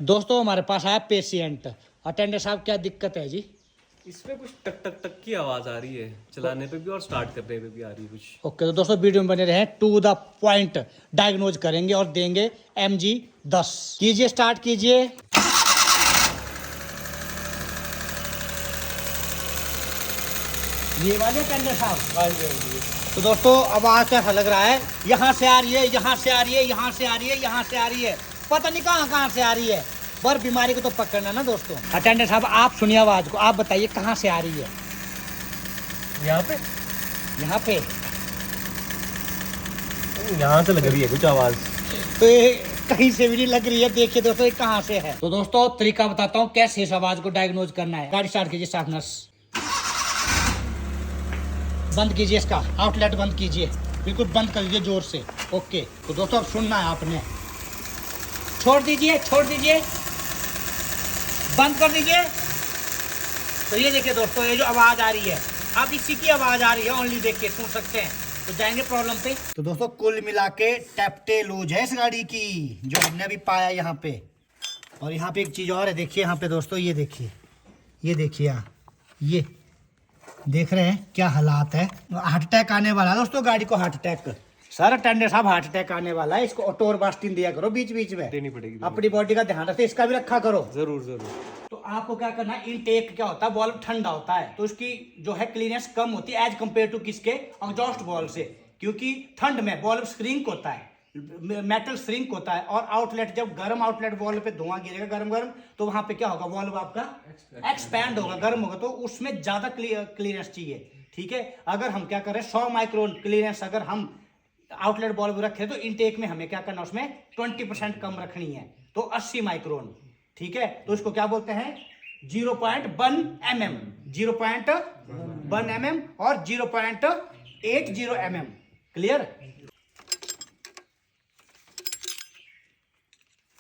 दोस्तों हमारे पास आया पेशेंट। अटेंडर साहब क्या दिक्कत है जी? इसमें कुछ टक टक टक की आवाज आ रही है, चलाने पे भी और स्टार्ट करने पे भी आ रही है कुछ। ओके तो दोस्तों वीडियो में बने रहे, टू द पॉइंट डायग्नोज करेंगे और देंगे MG10। कीजिए, स्टार्ट कीजिए। ये वाले अटेंडर साहब। हाँ जी, हाँ जी। तो दोस्तों आवाज कैसा लग रहा है? यहाँ से आ रही है, यहाँ से आ रही है, यहाँ से आ रही है, यहाँ से आ रही है, पता नहीं कहाँ कहाँ से आ रही है। पर बीमारी को तो पकड़ना ना दोस्तों। अटेंडर साहब आप सुनिए आवाज को, आप बताइए कहाँ से आ रही है? यहाँ पे यहाँ से लग रही है कुछ आवाज। तो ये कहीं से भी नहीं लग रही है। देखिए दोस्तों ये कहाँ से है। तो दोस्तों तरीका बताता हूँ कैसे इस आवाज को डायग्नोज करना है। गाड़ी स्टार्ट कीजिए, स्टार्ट नर्स। बंद कीजिए, इसका आउटलेट बंद कीजिए, बिल्कुल बंद कर दीजिए जोर से। ओके तो दोस्तों अब सुनना है आपने। छोड़ दीजिए, छोड़ दीजिए, बंद कर दीजिए। तो ये देखिए दोस्तों ये जो आवाज आ रही है, अब इसी की आवाज आ रही है ओनली, देखिए सुन सकते हैं। तो जाएंगे प्रॉब्लम पे। तो दोस्तों कुल मिला के टैप्टे लूज है इस गाड़ी की, जो हमने अभी पाया यहाँ पे। और यहाँ पे एक चीज और है, देखिए यहाँ पे दोस्तों, ये देखिए, ये देखिए यहाँ, ये देख रहे हैं क्या हालात है। हार्ट अटैक आने वाला है दोस्तों, गाड़ी को हार्ट अटैक। सर अटेंडर साहब हार्ट अटैक आने वाला है, इसको ऑटो और बास्टिन दिया करो बीच बीच में, देनी पड़ेगी। अपनी बॉडी का ध्यान रखते, इसका भी रखा करो। जरूर जरूर। तो आपको क्या करना है, इनटेक क्या होता है, बॉल्ब ठंडा होता है तो उसकी जो है क्लीनेस कम होती है एज कम्पेयर टू किसके, एग्जॉस्ट बॉल्ब से। क्योंकि ठंड में बॉल्ब श्रिंक होता है, मेटल श्रिंक होता है। और आउटलेट, जब गर्म आउटलेट बॉल्ब पे धुआं गिरेगा गर्म गर्म, तो वहां पे क्या होगा, बॉल्ब आपका एक्सपैंड होगा, गर्म होगा, तो उसमें ज्यादा क्लीनेस चाहिए। ठीक है, अगर हम क्या करें 100 माइक्रोन क्लीनेस अगर हम आउटलेट बॉल्ब रखे तो इनटेक में हमें क्या करना, उसमें 20% कम रखनी है, तो 80 माइक्रोन। ठीक है, तो इसको क्या बोलते हैं, 0.1 mm, 0.1 mm और 0.80 mm। क्लियर?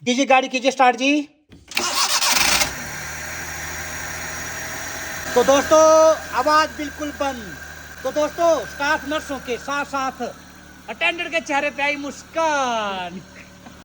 कीजिए, गाड़ी कीजिए स्टार्ट जी। तो दोस्तों आवाज बिल्कुल बंद। तो दोस्तों स्टाफ नर्सों के साथ साथ अटेंडर के चेहरे पे आई मुस्कान।